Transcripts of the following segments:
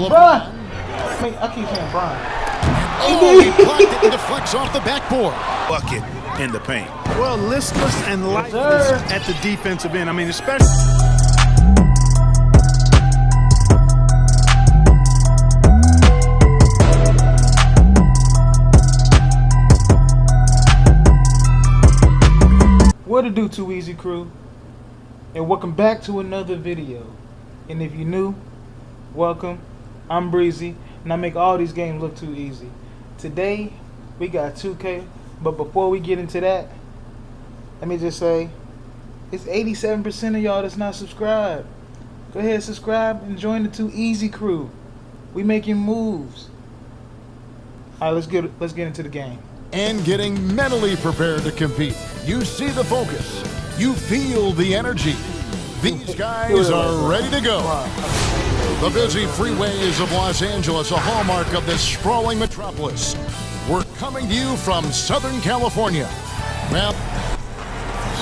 LeBron. I keep saying Brian. Oh, he blocked it and deflects off the backboard. Bucket in the paint. Well, listless and lifeless at the defensive end. I mean, especially. What to do, Too Easy crew? And welcome back to another video. And if you're new, welcome. I'm Breezy, and I make all these games look too easy. Today, we got 2K, but before we get into that, let me just say, it's 87% of y'all that's not subscribed. Go ahead, subscribe and join the Too Easy crew. We making moves. All right, let's get into the game. And getting mentally prepared to compete. You see the focus. You feel the energy. These guys are ready to go. The busy freeways of Los Angeles, a hallmark of this sprawling metropolis. We're coming to you from Southern California. Well,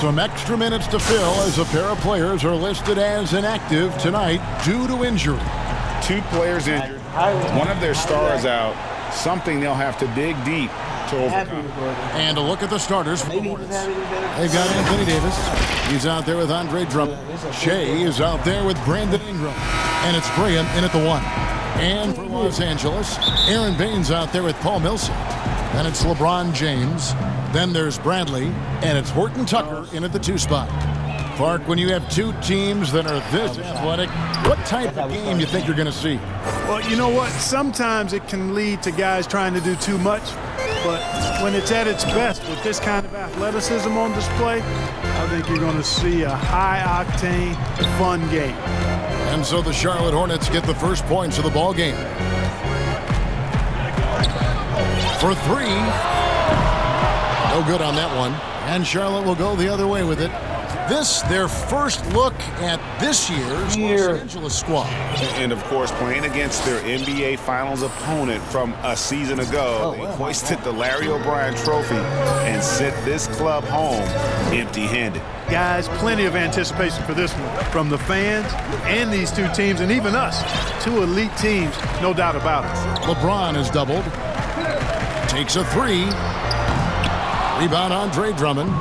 some extra minutes to fill as a pair of players are listed as inactive tonight due to injury. Two players injured. One of their stars out. Something they'll have to dig deep to overcome. And a look at the starters for the Hornets. They've got Anthony Davis. He's out there with Andre Drummond. Shea is out there with Brandon Ingram. And it's Graham in at the 1. And for Los Angeles, Aaron Baines out there with Paul Millsap. Then it's LeBron James. Then there's Bradley. And it's Horton Tucker in at the 2 spot. Clark, when you have two teams that are this athletic, what type of game you think you're going to see? Well, you know what? Sometimes it can lead to guys trying to do too much. But when it's at its best with this kind of athleticism on display, I think you're going to see a high-octane, fun game. And so the Charlotte Hornets get the first points of the ball game. For 3. No good on that one. And Charlotte will go the other way with it. This, their first look at this year's Los Angeles squad. And, of course, playing against their NBA Finals opponent from a season ago. They hoisted the Larry O'Brien Trophy and sent this club home empty-handed. Guys, plenty of anticipation for this one from the fans and these two teams, and even us. Two elite teams, no doubt about it. LeBron is doubled. Takes a 3. Rebound Andre Drummond.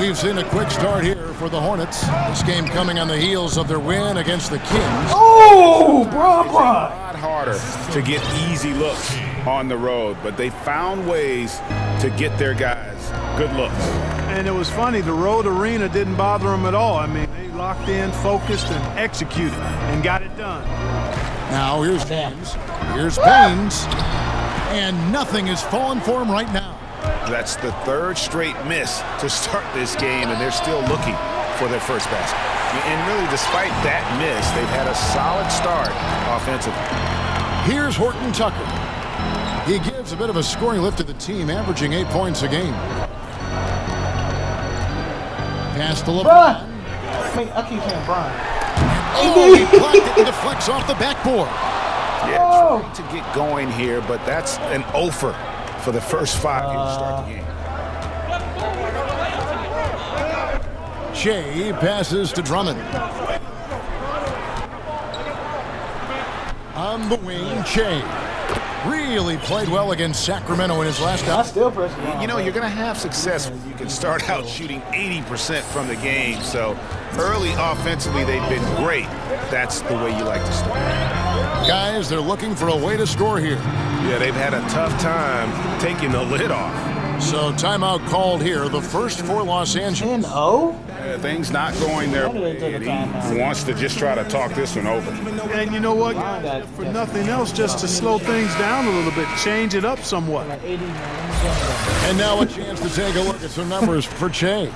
We've seen a quick start here for the Hornets. This game coming on the heels of their win against the Kings. Oh, bro. It's a lot harder to get easy looks on the road, but they found ways to get their guys good looks. And it was funny, the road arena didn't bother them at all. I mean, they locked in, focused, and executed, and got it done. Now here's James. Here's Baines. And nothing is falling for him right now. That's the 3rd straight miss to start this game, and they're still looking for their first basket. And really, despite that miss, they've had a solid start offensively. Here's Horton Tucker. He gives a bit of a scoring lift to the team, averaging 8 points a game. Pass to LeBron. I keep saying Brian. Oh, he blocked it and deflects off the backboard. Yeah, trying to get going here, but that's an offer for the first 5 here to start the game. Shea passes to Drummond. On the wing, Shea really played well against Sacramento in his last out. You know, you're going to have success when you can start out shooting 80% from the game. So early offensively, they've been great. That's the way you like to start. Guys, they're looking for a way to score here. Yeah, they've had a tough time taking the lid off. So timeout called here, the first for Los Angeles. 10-0? Things not going their way, and he wants to just try to talk this one over. And you know what? For nothing else, just to slow things down a little bit, change it up somewhat. And now a chance to take a look at some numbers for Shea.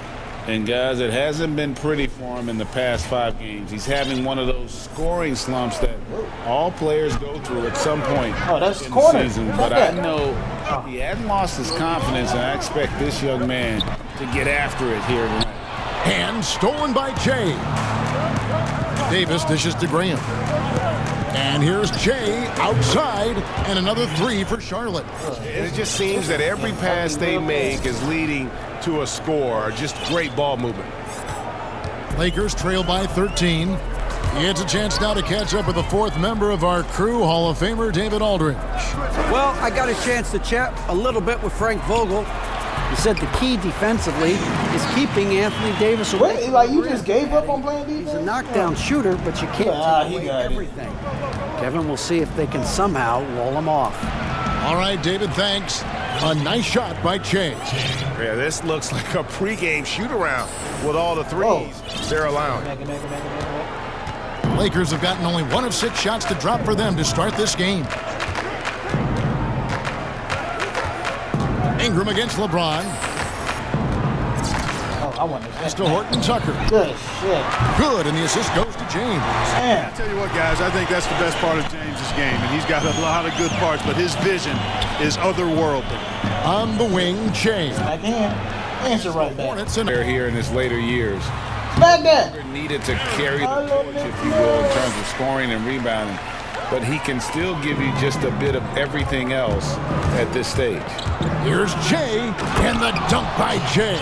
And guys, it hasn't been pretty for him in the past 5 games. He's having one of those scoring slumps that all players go through at some point in the season. But I know he hadn't lost his confidence, and I expect this young man to get after it here tonight. Hand stolen by Shea. Davis dishes to Graham. And here's Shea outside, and another 3 for Charlotte. It just seems that every pass they make is leading to a score. Just great ball movement. Lakers trail by 13. It's a chance now to catch up with the fourth member of our crew, Hall of Famer David Aldridge. Well, I got a chance to chat a little bit with Frank Vogel. He said the key defensively is keeping Anthony Davis away. Wait, like you just gave up on playing defense? He's a knockdown shooter, but you can't take away everything. Kevin, we'll see if they can somehow roll him off. All right, David, thanks. A nice shot by Che. Yeah, this looks like a pregame shoot-around with all the threes they're allowing. Lakers have gotten only 1 of 6 shots to drop for them to start this game. Ingram against LeBron. Oh, I want Pass to Horton Tucker. Good shit. Good, and the assist goes to James. Man. I tell you what, guys, I think that's the best part of James's game, and he's got a lot of good parts, but his vision is otherworldly. On the wing, Che. Back in. Answer right back. Hornets and They're here in his later years. Smack that. Needed to carry the torch, if you will, in terms of scoring and rebounding. But he can still give you just a bit of everything else at this stage. here's Che, and the dunk by Che.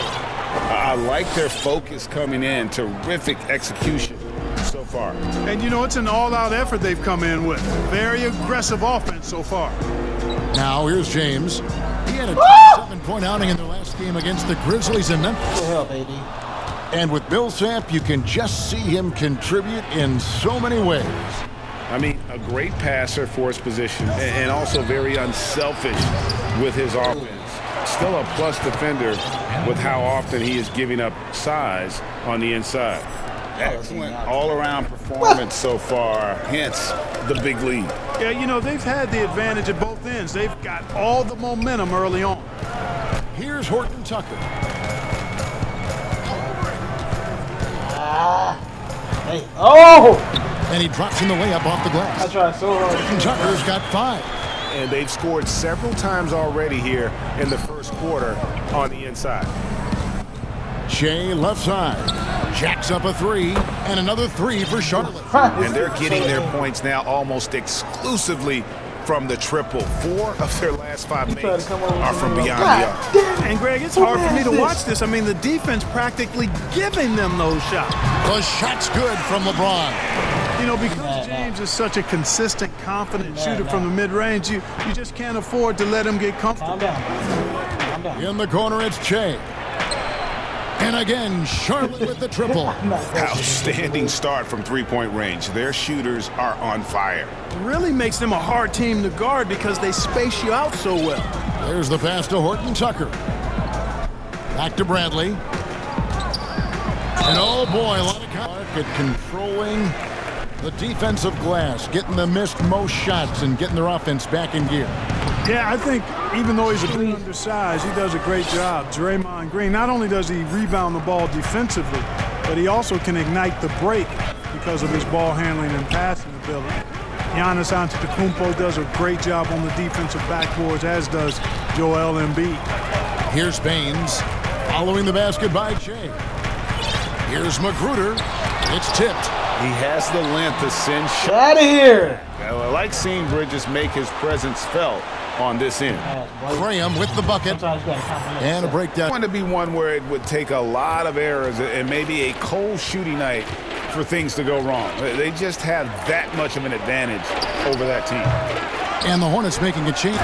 I like their focus coming in. Terrific execution so far. And, you know, it's an all-out effort they've come in with. Very aggressive offense so far. Now here's James. He had a 27-point outing in their last game against the Grizzlies in Memphis. What the hell, baby? And with Millsap, you can just see him contribute in so many ways. I mean, a great passer for his position and also very unselfish with his offense. Still a plus defender with how often he is giving up size on the inside. Excellent all-around performance so far, hence the big lead. Yeah, you know, they've had the advantage at both ends. They've got all the momentum early on. Here's Horton Tucker. Hey. Oh! And he drops in the layup off the I glass. tried so hard. Horton Tucker's got 5. And they've scored several times already here in the first quarter on the inside. Che left side. Jacks up a 3, and another 3 for Charlotte. And they're getting their points now almost exclusively from the triple. 4 of their last 5 makes are from beyond the arc. And, Greg, it's hard for me to watch this. I mean, the defense practically giving them those shots. The shot's good from LeBron. You know, because James is such a consistent, confident shooter from the mid-range, you just can't afford to let him get comfortable. Calm down. Calm down. In the corner, it's Che. And again, Charlotte with the triple. Outstanding start from three-point range. Their shooters are on fire. Really makes them a hard team to guard because they space you out so well. There's the pass to Horton Tucker. Back to Bradley. And oh boy, a lot of market controlling the defensive glass, getting the missed most shots and getting their offense back in gear. Yeah, I think even though he's a bit undersized, he does a great job. Draymond Green, not only does he rebound the ball defensively, but he also can ignite the break because of his ball handling and passing ability. Giannis Antetokounmpo does a great job on the defensive backboards, as does Joel Embiid. Here's Baines following the basket by Che. Here's Magruder. It's tipped. He has the length to send shots. Out of here. I like seeing Bridges make his presence felt on this end. Graham with the bucket. And a breakdown. It's going to be one where it would take a lot of errors and maybe a cold shooting night for things to go wrong. They just have that much of an advantage over that team. And the Hornets making a change.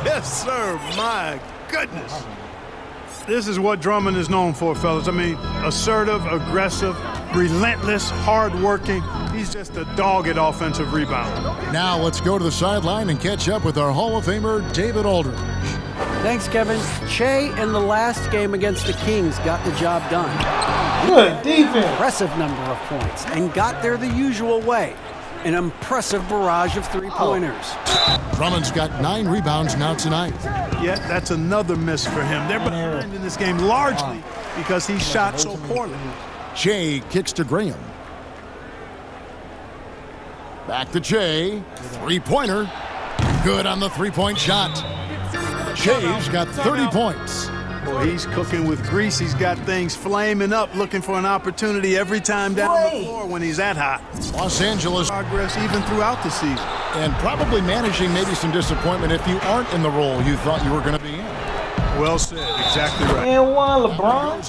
Yes, sir. My goodness. This is what Drummond is known for, fellas. I mean, assertive, aggressive, relentless, hard-working. He's just a dogged offensive rebounder. Now let's go to the sideline and catch up with our Hall of Famer, David Aldridge. Thanks, Kevin. Che in the last game against the Kings got the job done. Good defense. Impressive number of points and got there the usual way. An impressive barrage of three-pointers. Drummond's got 9 rebounds now tonight. Yeah, that's another miss for him. They're behind in this game largely because he shot so poorly. Che kicks to Graham. Back to Che. 3-pointer. Good on the 3-point shot. Che's got 30 points. Boy, he's cooking with grease. He's got things flaming up, looking for an opportunity every time down the floor when he's that hot. Los Angeles. Progress even throughout the season. And probably managing maybe some disappointment if you aren't in the role you thought you were going to be in. Well said. exactly right. And one, LeBron.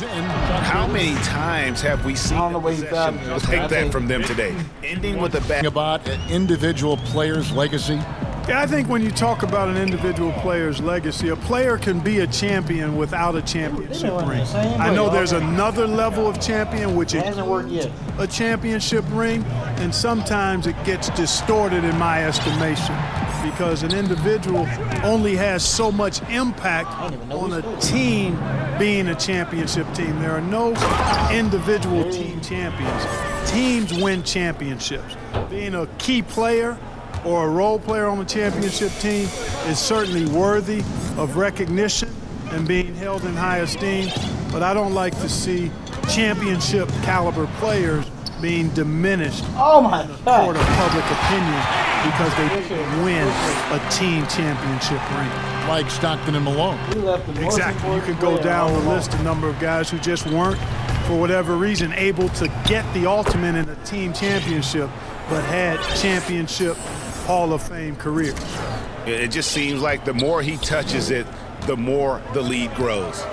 How many times have we seen a possession like that from them today? Ending with a bad. About an individual player's legacy. Yeah, I think when you talk about an individual player's legacy, a player can be a champion without a championship ring. I know there's another level of champion, which hasn't worked yet. A championship ring, and sometimes it gets distorted in my estimation because an individual only has so much impact on a team being a championship team. There are no individual team champions. Teams win championships. Being a key player or a role player on a championship team is certainly worthy of recognition and being held in high esteem, but I don't like to see championship caliber players being diminished in the court of public opinion because they didn't win a team championship ring. Like Stockton and Malone. Exactly. You could go down the list, a number of guys who just weren't, for whatever reason, able to get the ultimate in a team championship, but had championship Hall of Fame careers. It just seems like the more he touches it, the more the lead grows.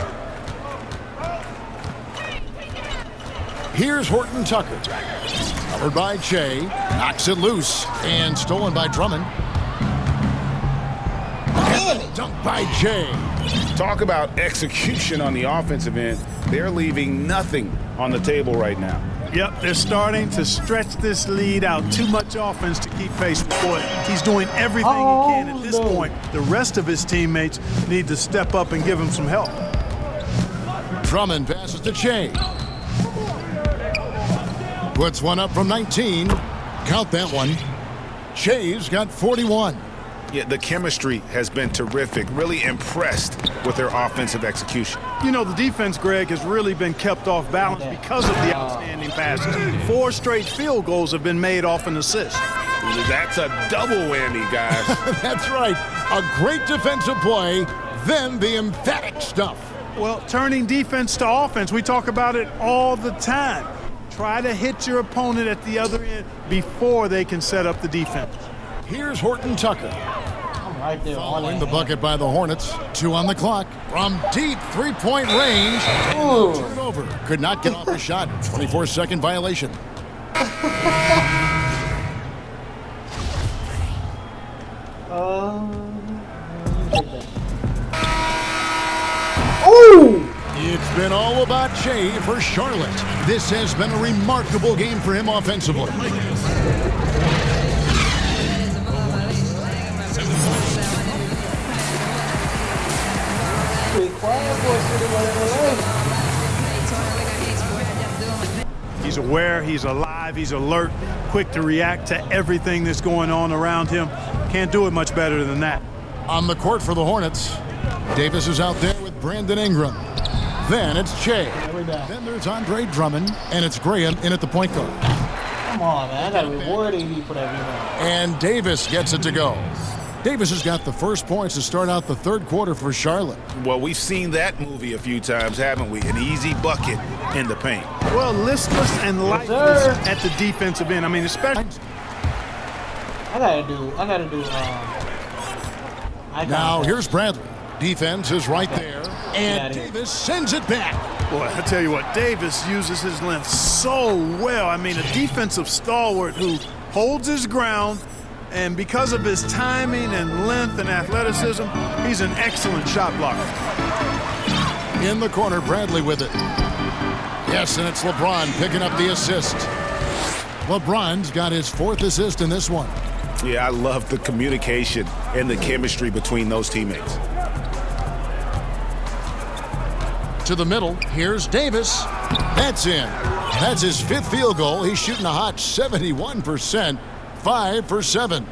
Here's Horton Tucker. Covered by Che. Knocks it loose. And stolen by Drummond. Dunked by Che. Talk about execution on the offensive end. They're leaving nothing on the table right now. Yep, they're starting to stretch this lead out. Too much offense to keep pace with Boyd. He's doing everything he can at this point. The rest of his teammates need to step up and give him some help. Drummond passes to Che. Puts one up from 19. Count that one. Che's got 41. Yeah, the chemistry has been terrific. Really impressed with their offensive execution. You know, the defense, Greg, has really been kept off balance because of the outstanding passes. 4 straight field goals have been made off an assist. That's a double whammy, guys. That's right. A great defensive play, then the emphatic stuff. Well, turning defense to offense, we talk about it all the time. Try to hit your opponent at the other end before they can set up the defense. Here's Horton Tucker. Right there. Following the bucket by the Hornets. 2 on the clock. From deep three-point range. Turn over. Could not get off the shot. 24-second violation. It's been all about Che for Charlotte. This has been a remarkable game for him offensively. He's aware, he's alive, he's alert, quick to react to everything that's going on around him. Can't do it much better than that. On the court for the Hornets, Davis is out there with Brandon Ingram. Then it's Che. Then there's Andre Drummond, and it's Graham in at the point guard. Come on, man. I got to reward AD for that rebound. And Davis gets it to go. Davis has got the first points to start out the third quarter for Charlotte. Well, we've seen that movie a few times, haven't we? An easy bucket in the paint. Well, listless and lifeless at the defensive end. I mean, especially. I gotta do. Now here's Bradley. Defense is right there, and Davis sends it back. Boy, I tell you what, Davis uses his length so well. I mean, a defensive stalwart who holds his ground. And because of his timing and length and athleticism, he's an excellent shot blocker. In the corner, Bradley with it. Yes, and it's LeBron picking up the assist. LeBron's got his 4th assist in this one. Yeah, I love the communication and the chemistry between those teammates. To the middle, here's Davis. That's in. That's his 5th field goal. He's shooting a hot 71%. 5 for 7.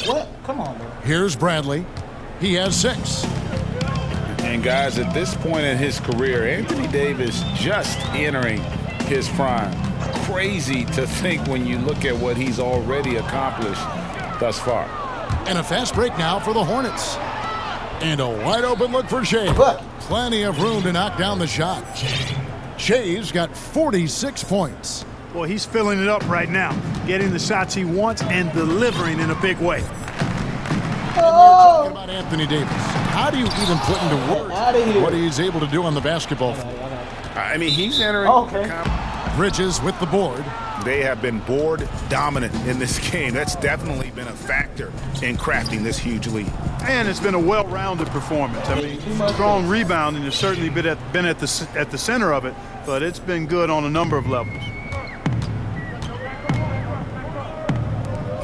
What? Come on, bro. Here's Bradley. He has 6. And guys, at this point in his career, Anthony Davis just entering his prime. Crazy to think when you look at what he's already accomplished thus far. And a fast break now for the Hornets. And a wide open look for Che. Plenty of room to knock down the shot. Che's got 46 points. Boy, he's filling it up right now, getting the shots he wants and delivering in a big way. talking about Anthony Davis. How do you even put into words what he's able to do on the basketball floor? I mean, he's entering. Bridges with the board. They have been board dominant in this game. That's definitely been a factor in crafting this huge lead. And it's been a well-rounded performance. I mean, strong rebounding has certainly been at the center of it, but it's been good on a number of levels.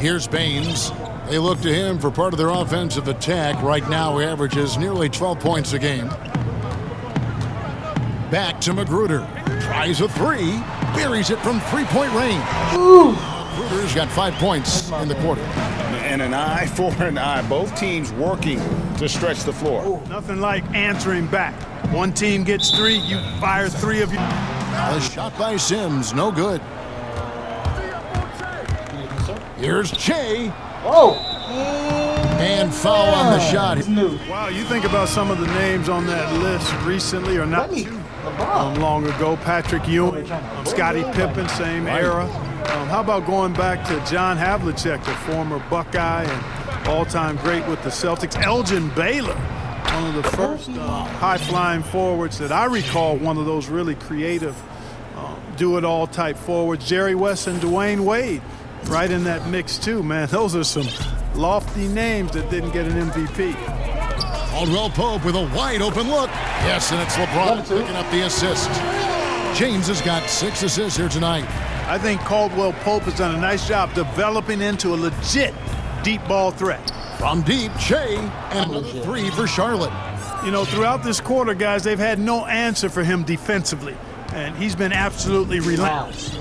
Here's Baines. They look to him for part of their offensive attack. Right now, he averages nearly 12 points a game. Back to Magruder. Tries a three. Buries it from three-point range. Magruder's got 5 points in the quarter. And an eye for an eye. Both teams working to stretch the floor. Nothing like answering back. One team gets 3, you fire 3 of you. A shot by Sims, no good. Here's Che. And foul on the shot. Wow, you think about some of the names on that list recently, or not too long ago. Patrick Ewing, Scottie Pippen, same era. How about going back to John Havlicek, the former Buckeye and all-time great with the Celtics. Elgin Baylor, one of the first high-flying forwards that I recall, one of those really creative do-it-all type forwards. Jerry West and Dwayne Wade right in that mix too, man. Those are some lofty names that didn't get an MVP. Caldwell Pope with a wide open look. Yes, and it's LeBron picking up the assist. James has got 6 assists here tonight. I think Caldwell Pope has done a nice job developing into a legit deep ball threat. From deep, Che, and another 3 for Charlotte. You know, throughout this quarter, guys, they've had no answer for him defensively, and he's been absolutely relentless.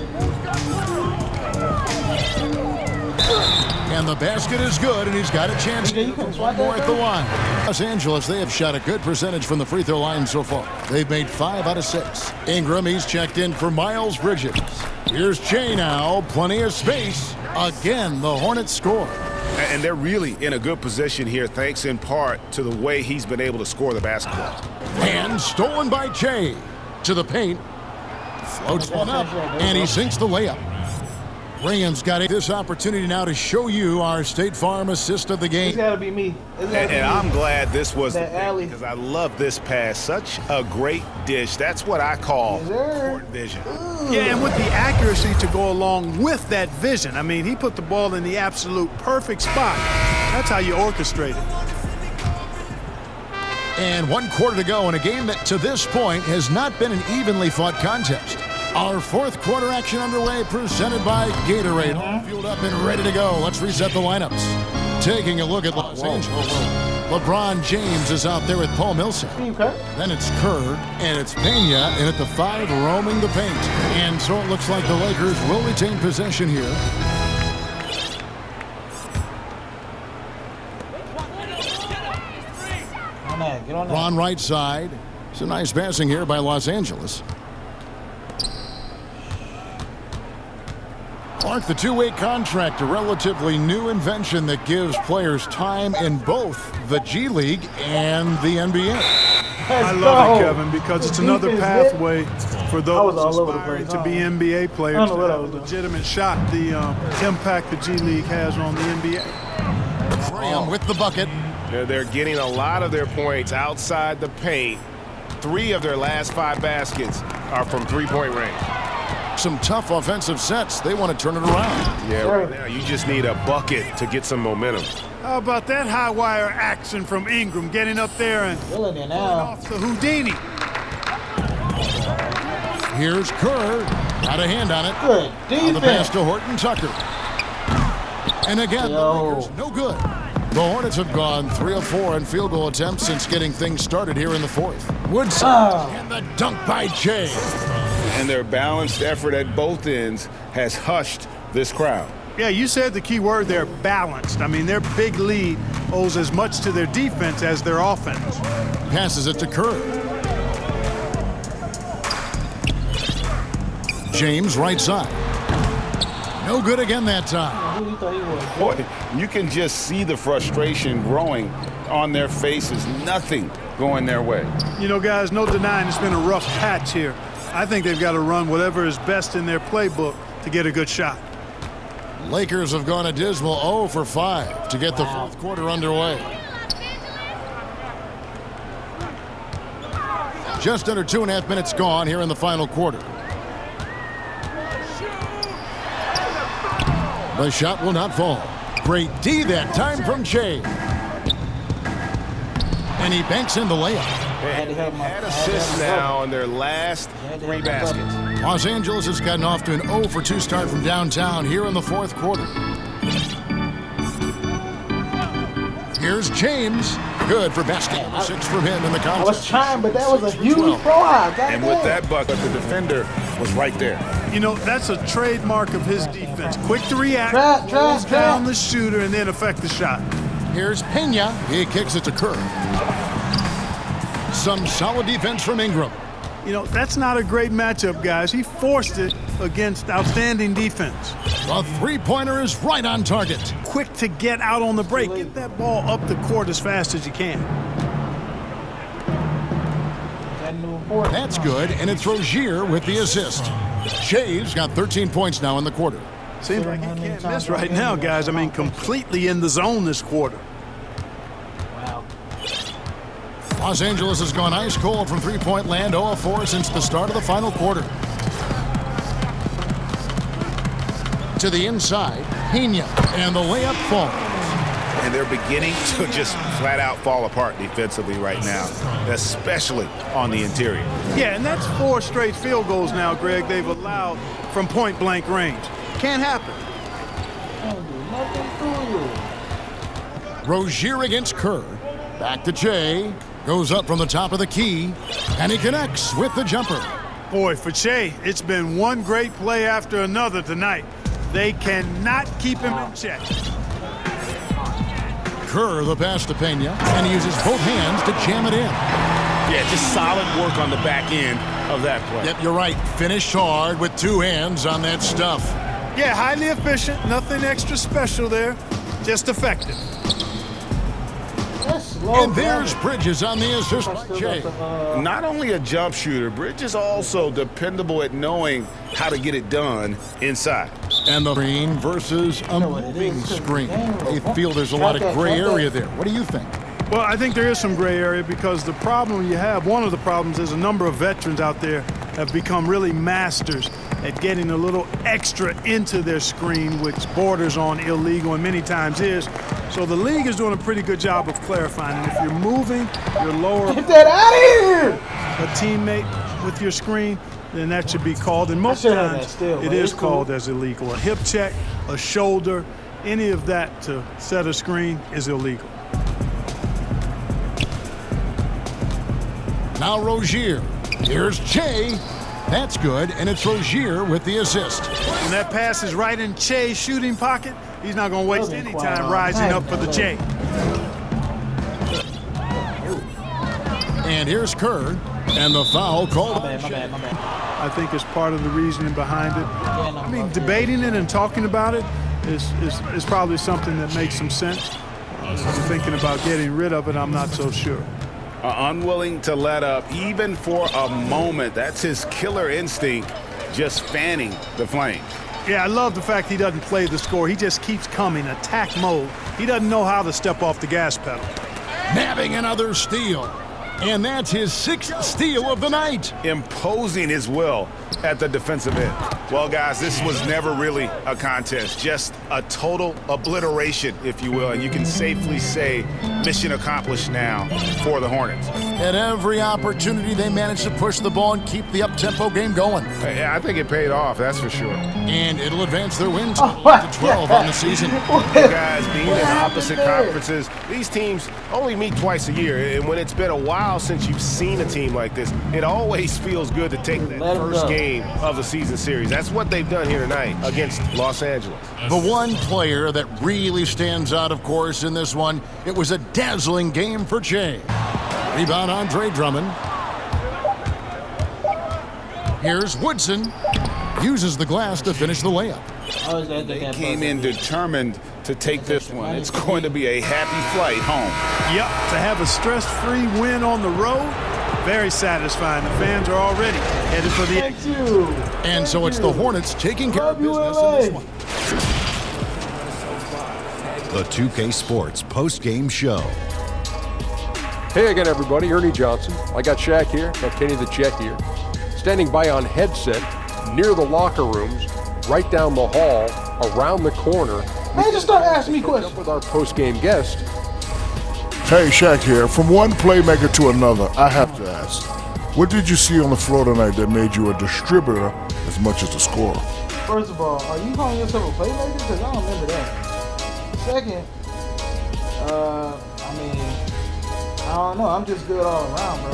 And the basket is good, and he's got a chance to one more at the line. Los Angeles, they have shot a good percentage from the free throw line so far. They've made 5 out of 6. Ingram, he's checked in for Miles Bridges. Here's Che now, plenty of space. Again, the Hornets score. And they're really in a good position here, thanks in part to the way he's been able to score the basketball. And stolen by Che. To the paint. Floats one up, and he sinks the layup. Graham's got this opportunity now to show you our State Farm assist of the game. It's got to be me. And I'm glad this was that alley, because I love this pass. Such a great dish. That's what I call court vision. Yeah, and with the accuracy to go along with that vision. I mean, he put the ball in the absolute perfect spot. That's how you orchestrate it. And 1 quarter to go in a game that to this point has not been an evenly fought contest. Our 4th quarter action underway, presented by Gatorade. All fueled up and ready to go. Let's reset the lineups. Taking a look at Los Angeles. LeBron James is out there with Paul Millsap. Then it's Kerr, and it's Pena, and at the 5, roaming the paint. And so it looks like the Lakers will retain possession here. Ron right side. Some nice passing here by Los Angeles. Clark, the 2-way contract, a relatively new invention that gives players time in both the G League and the NBA. I love it, Kevin, because it's another pathway for those aspiring to be NBA players to have a legitimate shot. The impact the G League has on the NBA. Graham with the bucket. They're getting a lot of their points outside the paint. 3 of their last 5 baskets are from three-point range. Some tough offensive sets. They want to turn it around. Yeah, right now you just need a bucket to get some momentum. How about that high wire action from Ingram, getting up there and pulling off the Houdini. Here's Kerr. Got a hand on it. Good defense. The pass to Horton Tucker. And again, the Lakers, no good. The Hornets have gone 3 of 4 in field goal attempts since getting things started here in the 4th. Woodson and the dunk by Che. And their balanced effort at both ends has hushed this crowd. Yeah, you said the key word there, balanced. I mean, their big lead owes as much to their defense as their offense. Passes it to Kerr. James right side. No good again that time. Boy, you can just see the frustration growing on their faces. Nothing going their way. You know, guys, no denying it's been a rough patch here. I think they've got to run whatever is best in their playbook to get a good shot. Lakers have gone a dismal 0 for 5 to get the fourth quarter underway. Just under 2.5 minutes gone here in the final quarter. The shot will not fall. Great D that time from Shea. And he banks in the layup. They had assists now on their last 3 baskets. Los Angeles has gotten off to an 0 for 2 start from downtown here in the fourth quarter. Here's James. Good for basket number 6 from him in the contest. I was trying, but that was a huge throw out. And with that bucket, the defender was right there. You know, that's a trademark of his defense. Quick to react, close down the shooter, and then affect the shot. Here's Pena. He kicks it to Kerr. Some solid defense from Ingram. You know, that's not a great matchup, guys. He forced it against outstanding defense. The three-pointer is right on target. Quick to get out on the break. Get that ball up the court as fast as you can. That's good, and it's Rozier with the assist. Shea's got 13 points now in the quarter. Seems like he can't miss right now, guys. I mean, completely in the zone this quarter. Wow. Los Angeles has gone ice cold from three-point land, 0-4 since the start of the final quarter. To the inside, Pena, and the layup falls. And they're beginning to just flat out fall apart defensively right now, especially on the interior. Yeah, and that's 4 straight field goals now, Greg, they've allowed from point-blank range. Can't happen. Rozier against Kerr. Back to Shea. Goes up from the top of the key, and he connects with the jumper. Boy, for Shea, it's been one great play after another tonight. They cannot keep him in check. Kerr, the pass to Pena, and he uses both hands to jam it in. Yeah, just solid work on the back end of that play. Yep, you're right. Finished hard with 2 hands on that stuff. Yeah, highly efficient. Nothing extra special there. Just effective. And there's Bridges on the assist by Shea. Not only a jump shooter, Bridges also dependable at knowing how to get it done inside. And the screen versus a moving screen. They feel there's a lot of gray area there. What do you think? Well, I think there is some gray area because the problem you have, one of the problems is a number of veterans out there have become really masters at getting a little extra into their screen, which borders on illegal and many times is. So the league is doing a pretty good job of clarifying. And if you're moving your lower Get that out of here! a teammate with your screen, then that should be called. And most times it is called as illegal. A hip check, a shoulder, any of that to set a screen is illegal. Now Rozier. Here's Shea. That's good, and it's Rozier with the assist. When that pass is right in Che's shooting pocket, he's not going to waste any time rising up for the J. And here's Kerr, and the foul called. My bad. I think it's part of the reasoning behind it. I mean, debating it and talking about it is probably something that makes some sense. Thinking about getting rid of it, I'm not so sure. Unwilling to let up even for a moment. That's his killer instinct, just fanning the flame. Yeah, I love the fact he doesn't play the score. He just keeps coming, attack mode. He doesn't know how to step off the gas pedal. Nabbing another steal. And that's his 6th steal of the night. Imposing his will at the defensive end. Well, guys, this was never really a contest. Just a total obliteration, if you will. And you can safely say mission accomplished now for the Hornets. At every opportunity, they managed to push the ball and keep the up-tempo game going. Yeah, I think it paid off, that's for sure. And it'll advance their win to 12 on the season. Guys, being in opposite conferences, these teams only meet twice a year. And when it's been a while since you've seen a team like this, it always feels good to take that first game of the season series. That's what they've done here tonight against Los Angeles. The one player that really stands out, of course, in this one, it was a dazzling game for Shea. Rebound, Andre Drummond. Here's Woodson. Uses the glass to finish the layup. They came in determined to take this one. It's going to be a happy flight home. Yep, to have a stress-free win on the road, very satisfying. The fans are already headed for the exit. And so it's the Hornets taking care of business in this one. the 2K Sports post-game show. Hey again, everybody. Ernie Johnson. I got Shaq here. Got Kenny the Jet here. Standing by on headset near the locker rooms, right down the hall, around the corner. Man, just start asking me questions. With our post-game guest. Hey, Shaq here. From one playmaker to another, I have to ask, what did you see on the floor tonight that made you a distributor as much as a scorer? First of all, are you calling yourself a playmaker? Because I don't remember that. Second, I don't know. I'm just good all around, bro.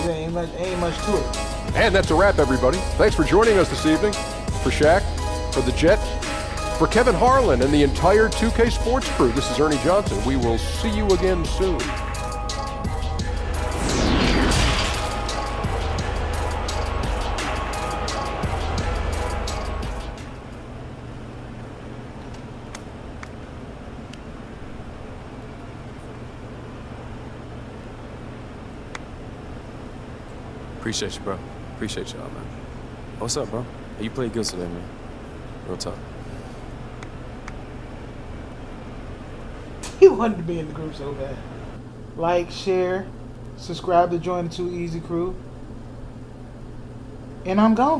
There ain't much to it. And that's a wrap, everybody. Thanks for joining us this evening. For Shaq, for the Jet, for Kevin Harlan and the entire 2K Sports crew, this is Ernie Johnson. We will see you again soon. Appreciate you, bro. Appreciate y'all, man. What's up, bro? Hey, you played good today, man. Real talk. He wanted to be in the group so bad. Like, share, subscribe to join the Too Easy crew. And I'm gone.